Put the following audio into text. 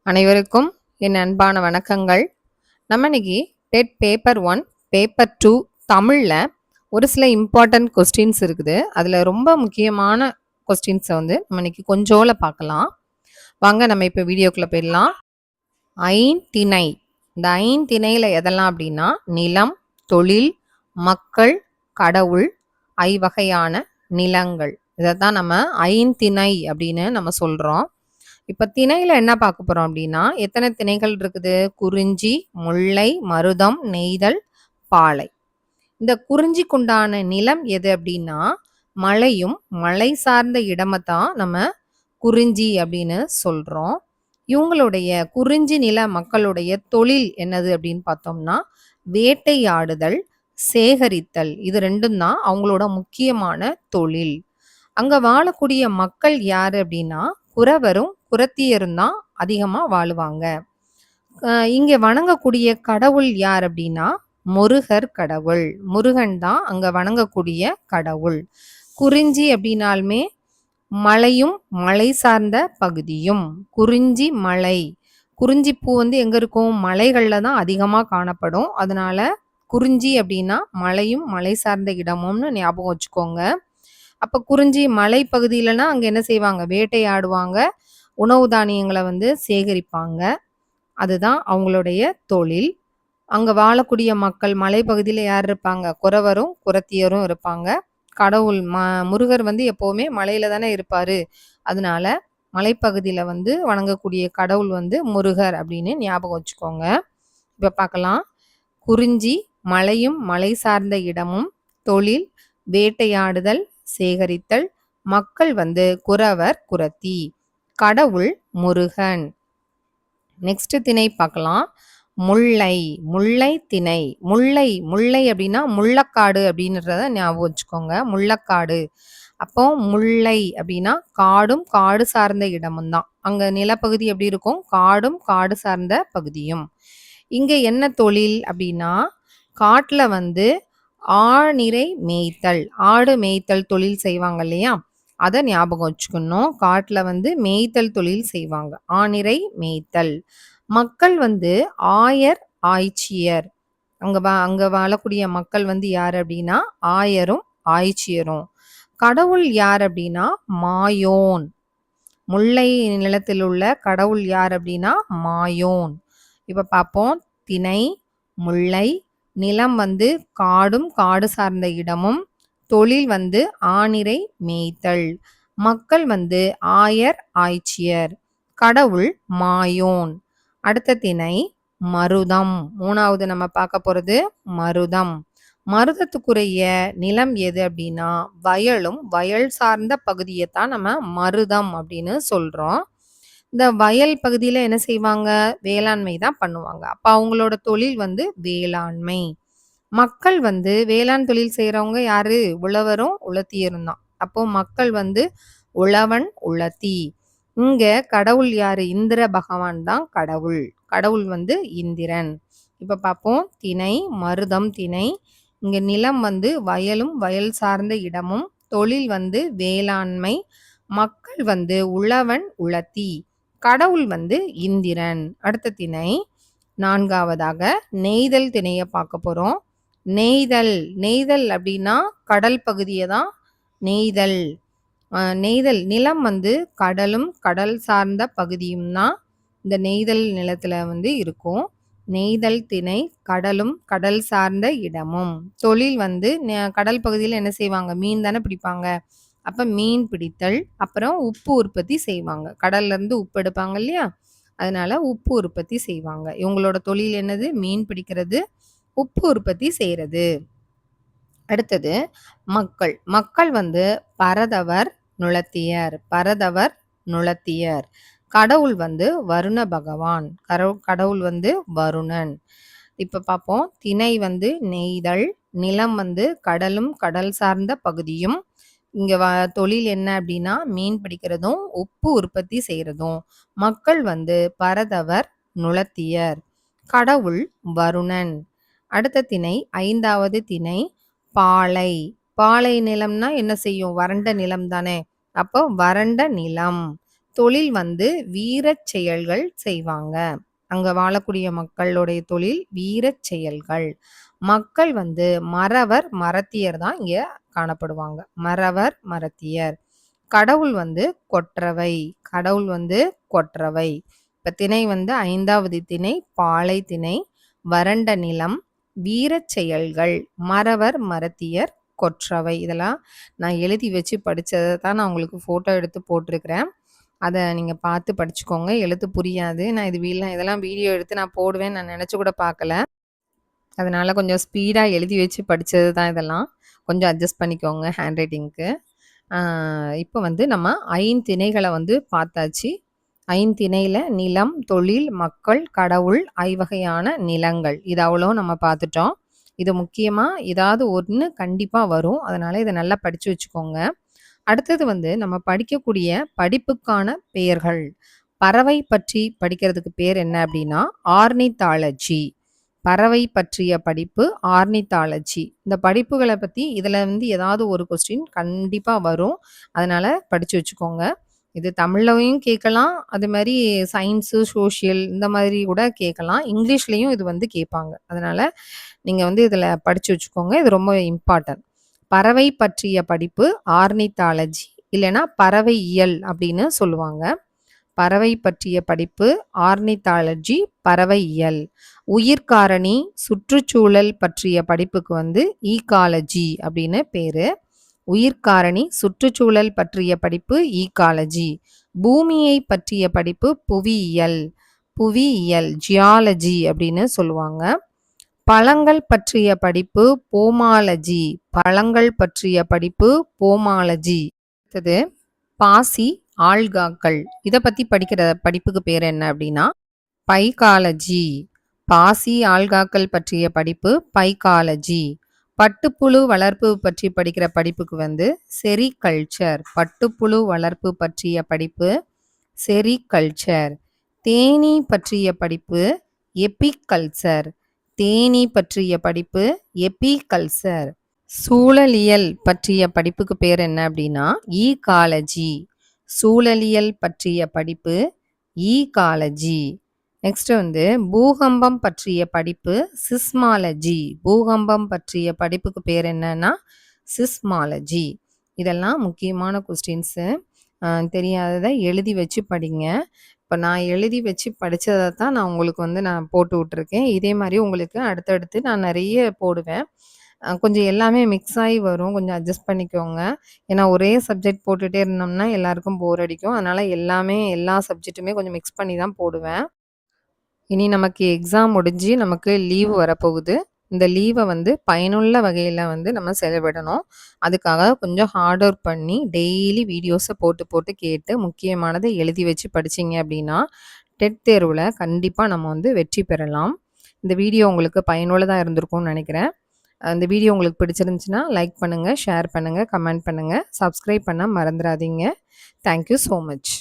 அனைவருக்கும் என் அன்பான வணக்கங்கள். நம்ம இன்னைக்கு டெட் பேப்பர் 1, பேப்பர் 2 தமிழ்ல ஒரு சில இம்பார்ட்டன்ட் கொஸ்டின்ஸ் இருக்குது. அதில் ரொம்ப முக்கியமான கொஸ்டின்ஸை நம்ம இன்னைக்கு கொஞ்சோல பார்க்கலாம். வாங்க நம்ம இப்போ வீடியோக்குள்ளே போயிடலாம். ஐந்திணை. இந்த ஐந்திணையில் எதெல்லாம் அப்படின்னா நிலம், தொழில், மக்கள், கடவுள், ஐவகையான நிலங்கள். இதை தான் நம்ம ஐந்திணை அப்படின்னு நம்ம சொல்கிறோம். இப்ப திணையில என்ன பார்க்க போறோம் அப்படின்னா, எத்தனை திணைகள் இருக்குது? குறிஞ்சி, முல்லை, மருதம், நெய்தல், பாலை. இந்த குறிஞ்சிக்குண்டான நிலம் எது அப்படின்னா, மலையும் மலை சார்ந்த இடமைத்தான் நம்ம குறிஞ்சி அப்படின்னு சொல்றோம். இவங்களுடைய குறிஞ்சி நில மக்களுடைய தொழில் என்னது அப்படின்னு பார்த்தோம்னா, வேட்டையாடுதல், சேகரித்தல். இது ரெண்டும் தான் அவங்களோட முக்கியமான தொழில். அங்க வாழக்கூடிய மக்கள் யாரு அப்படின்னா, குறவரும் குறத்தியரும் தான் அதிகமா வாழுவாங்க. இங்க வணங்கக்கூடிய கடவுள் யார் அப்படின்னா, முருகர் கடவுள். முருகன் தான் அங்க வணங்கக்கூடிய கடவுள். குறிஞ்சி அப்படின்னாலுமே மலையும் மலை சார்ந்த பகுதியும். குறிஞ்சி மலை. குறிஞ்சி பூ எங்க இருக்கும்? மலைகள்ல தான் அதிகமா காணப்படும். அதனால குறிஞ்சி அப்படின்னா மலையும் மலை சார்ந்த இடமும்னு ஞாபகம் வச்சுக்கோங்க. அப்ப குறிஞ்சி மலை பகுதியிலனா அங்க என்ன செய்வாங்க? வேட்டையாடுவாங்க. உணவு தானியங்களை சேகரிப்பாங்க. அதுதான் அவங்களுடைய தொழில். அங்க வாழக்கூடிய மக்கள் மலைப்பகுதியில யார் இருப்பாங்க? குறவரும் குறத்தியரும் இருப்பாங்க. கடவுள் முருகர் எப்பவுமே மலையில தானே இருப்பாரு. அதனால மலைப்பகுதியில வணங்கக்கூடிய கடவுள் முருகர் அப்படின்னு ஞாபகம் வச்சுக்கோங்க. இப்ப பார்க்கலாம். குறிஞ்சி மலையும் மலை சார்ந்த இடமும், தொழில் வேட்டையாடுதல், சேகரித்தல், மக்கள் குறவர் குறத்தி, கடவுள் முருகன். நெக்ஸ்ட் திணை பார்க்கலாம். முல்லை. முல்லை திணை. முல்லை முல்லை அப்படின்னா முள்ளக்காடு அப்படின்றத ஞாபகம் வச்சுக்கோங்க. முள்ளக்காடு. அப்போ முல்லை அப்படின்னா காடும் காடு சார்ந்த இடமும் தான். அங்க நிலப்பகுதி எப்படி இருக்கும்? காடும் காடு சார்ந்த பகுதியும். இங்க என்ன தொழில் அப்படின்னா, காட்டுல ஆணிரை மேய்த்தல். ஆடு மேய்த்தல் தொழில் செய்வாங்க இல்லையா? அதை ஞாபகம் வச்சுக்கணும். காட்டுல மேய்த்தல் தொழில் செய்வாங்க. ஆணிரை மேய்த்தல். மக்கள் ஆயர் ஆய்ச்சியர். அங்க வாழக்கூடிய மக்கள் யார் அப்படின்னா, ஆயரும் ஆய்ச்சியரும். கடவுள் யார் அப்படின்னா, மாயோன். முல்லை நிலத்தில் உள்ள கடவுள் யார் அப்படின்னா, மாயோன். இப்ப பார்ப்போம். திணை முல்லை. நிலம் காடும் காடு சார்ந்த இடமும், தொழில் ஆணிரை மேய்த்தல், மக்கள் ஆயர் ஆய்ச்சியர், கடவுள் மாயோன். அடுத்த திணை மருதம். மூணாவது நம்ம பார்க்க போறது மருதம். மருதத்துக்குரிய நிலம் எது அப்படின்னா, வயலும் வயல் சார்ந்த பகுதியைத்தான் நம்ம மருதம் அப்படின்னு சொல்றோம். இந்த வயல் பகுதியில என்ன செய்வாங்க? வேளாண்மை தான் பண்ணுவாங்க. அப்ப அவங்களோட தொழில் வேளாண்மை. மக்கள் வேளாண் தொழில் செய்யறவங்க யாரு? உழவரும் உழத்தியரும் தான். அப்போ மக்கள் உழவன் உழத்தி. இங்க கடவுள் யாரு? இந்திர பகவான் தான் கடவுள். கடவுள் இந்திரன். இப்ப பார்ப்போம். திணை மருதம் திணை. இங்க நிலம் வயலும் வயல் சார்ந்த இடமும், தொழில் வேளாண்மை, மக்கள் உழவன் உழத்தி, கடவுள் இந்திரன். அடுத்த திணை நான்காவதாக நெய்தல் திணையை பார்க்க போறோம். நெய்தல். நெய்தல் அப்படின்னா கடல் பகுதியை தான் நெய்தல். நெய்தல் நிலம் கடலும் கடல் சார்ந்த பகுதியும் தான் இந்த நெய்தல் நிலத்துல இருக்கும். நெய்தல் திணை கடலும் கடல் சார்ந்த இடமும், தொழில் கடல் பகுதியில் என்ன செய்வாங்க? மீன் தானே பிடிப்பாங்க. அப்ப மீன் பிடித்தல், அப்புறம் உப்பு உற்பத்தி செய்வாங்க. கடல்ல இருந்து உப்பு எடுப்பாங்க இல்லையா? அதனால உப்பு உற்பத்தி செய்வாங்க. இவங்களோட தொழில் என்னது? மீன் பிடிக்கிறது, உப்பு உற்பத்தி செய்யறது. அடுத்தது மக்கள். மக்கள் பரதவர் நுளத்தியர். பரதவர் நுளத்தியர். கடவுள் வருண பகவான். கடவுள் வருணன். இப்ப பார்ப்போம். திணை நெய்தல். நிலம் கடலும் கடல் சார்ந்த பகுதியும். இங்க தொழில் என்ன அப்படின்னா, மீன் பிடிக்கிறதும் உப்பு உற்பத்தி செய்யறதும். மக்கள் பரதவர் நுளத்தியர். கடவுள் வருணன். அடுத்த திணை ஐந்தாவது திணை பாலை. பாலை நிலம்னா என்ன செய்யும்? வறண்ட நிலம் தானே. அப்போ வறண்ட நிலம். தொழில் வந்து வீரச் செயல்கள் செய்வாங்க. அங்க வாழக்கூடிய மக்களுடைய தொழில் வீரச் செயல்கள். மக்கள் வந்து மறவர், மறத்தியர் தான் இங்க காணப்படுவாங்க. மறவர், மறத்தியர். கடவுள் வந்து கொற்றவை. கடவுள் வந்து கொற்றவை. இப்ப திணை வந்து 5வது திணை பாலை திணை. வறண்ட நிலம், வீரச் செயல்கள், மறவர், மறத்தியர், கொற்றவை. இதெல்லாம் நான் எழுதி வச்சு படிச்சத தான் நான் உங்களுக்கு ஃபோட்டோ எடுத்து போட்டிருக்கிறேன். அத நீங்க பார்த்து படிச்சுக்கோங்க. எழுத்து புரியாது. நான் இதெல்லாம் வீடியோ எடுத்து நான் போடுவேன்னு நான் நெனச்சு கூட பார்க்கல. அதனால கொஞ்சம் ஸ்பீடா எழுதி வச்சு படிச்சது தான் இதெல்லாம். கொஞ்சம் அட்ஜஸ்ட் பண்ணிக்கோங்க ஹேண்ட் ரைட்டிங்க்கு. இப்ப வந்து நம்ம ஐந்திணைகள வந்து பார்த்தாச்சு. ஐந்திணையில நிலம், தொழில், மக்கள், கடவுள், ஐவகையான நிலங்கள். இது அவ்வளவும் நம்ம பார்த்துட்டோம். இது முக்கியமா ஏதாவது ஒண்ணு கண்டிப்பா வரும். அதனால இத நல்லா படிச்சு வச்சுக்கோங்க. அடுத்தது வந்து நம்ம படிக்கக்கூடிய படிப்புக்கான பெயர்கள். பறவை பற்றி படிக்கிறதுக்கு பேர் என்ன அப்படின்னா, ஆர்னித்தாலஜி. பறவை பற்றிய படிப்பு ஆர்னித்தாலஜி. இந்த படிப்புகள பத்தி இதுல வந்து ஏதாவது ஒரு கொஸ்டின் கண்டிப்பா வரும். அதனால படிச்சு வச்சுக்கோங்க. இது தமிழ்லயும் கேட்கலாம். அது மாரி சயின்ஸு, சோஷியல் இந்த மாதிரி கூட கேட்கலாம். இங்கிலீஷ்லயும் இது வந்து கேட்பாங்க. அதனால நீங்க வந்து இதுல படிச்சு வச்சுக்கோங்க. இது ரொம்ப இம்பார்ட்டன்ட். பறவை பற்றிய படிப்பு ஆர்னித்தாலஜி இல்லைன்னா பறவையியல் அப்படின்னு சொல்லுவாங்க. பறவை பற்றிய படிப்பு ஆர்னித்தாலஜி, பறவையியல். உயிர்காரணி, சுற்றுச்சூழல் பற்றிய படிப்புக்கு வந்து ஈகாலஜி அப்படின்னு பேரு. உயிர்காரணி, சுற்றுச்சூழல் பற்றிய படிப்பு ஈகாலஜி. பூமியை பற்றிய படிப்பு புவியியல். புவியியல் ஜியாலஜி அப்படின்னு சொல்லுவாங்க. பழங்கள் பற்றிய படிப்பு போமாலஜி. பழங்கள் பற்றிய படிப்பு போமாலஜி. அடுத்தது பாசி ஆல்காக்கள். இத பத்தி படிக்கிற படிப்புக்கு பேர் என்ன அப்படின்னா பைகாலஜி. பாசி ஆல்காக்கள் பற்றிய படிப்பு பைகாலஜி. பட்டுப்புழு வளர்ப்பு பற்றி படிக்கிற படிப்புக்கு வந்து செரிகல்ச்சர். பட்டுப்புழு வளர்ப்பு பற்றிய படிப்பு செரிகல்ச்சர். தேனீ பற்றிய படிப்பு எபிகல்ச்சர். தேனீ பற்றிய படிப்பு எபிகல்ச்சர். சூழலியல் பற்றிய படிப்புக்கு பேர் என்ன அப்படின்னா ஈகாலஜி. சூழலியல் பற்றிய படிப்பு ஈகாலஜி. நெக்ஸ்ட் வந்து பூகம்பம் பற்றிய படிப்பு சிஸ்மாலஜி. பூகம்பம் பற்றிய படிப்புக்கு பேர் என்னன்னா சிஸ்மாலஜி. இதெல்லாம் முக்கியமான கொஸ்டின்ஸு. தெரியாததை எழுதி வச்சு படிங்க. இப்போ நான் எழுதி வச்சு படித்ததை தான் நான் உங்களுக்கு வந்து நான் போட்டு விட்ருக்கேன். இதே மாதிரி உங்களுக்கு அடுத்தடுத்து நான் நிறைய போடுவேன். கொஞ்சம் எல்லாமே மிக்ஸ் ஆகி வரும். கொஞ்சம் அட்ஜஸ்ட் பண்ணிக்கோங்க. ஏன்னா ஒரே சப்ஜெக்ட் போட்டுகிட்டே இருந்தோம்னா எல்லாருக்கும் போர் அடிக்கும். அதனால் எல்லா சப்ஜெக்ட்டுமே கொஞ்சம் மிக்ஸ் பண்ணி தான் போடுவேன். இனி நமக்கு எக்ஸாம் முடிஞ்சு நமக்கு லீவ் வரப்போகுது. இந்த லீவை வந்து பயனுள்ள வகையில் வந்து நம்ம செயல்படணும். அதுக்காக கொஞ்சம் ஹார்ட் ஒர்க் பண்ணி டெய்லி வீடியோஸை போட்டு போட்டு கேட்டு முக்கியமானதை எழுதி வச்சு படிச்சிங்க அப்படின்னா டெட் தேர்வில் கண்டிப்பாக நம்ம வந்து வெற்றி பெறலாம். இந்த வீடியோ உங்களுக்கு பயனுள்ளதாக இருந்திருக்கும்னு நினைக்கிறேன். இந்த வீடியோ உங்களுக்கு பிடிச்சிருந்துச்சுன்னா லைக் பண்ணுங்கள், ஷேர் பண்ணுங்கள், கமெண்ட் பண்ணுங்கள், சப்ஸ்கிரைப் பண்ண மறந்துடாதீங்க. Thank you so much.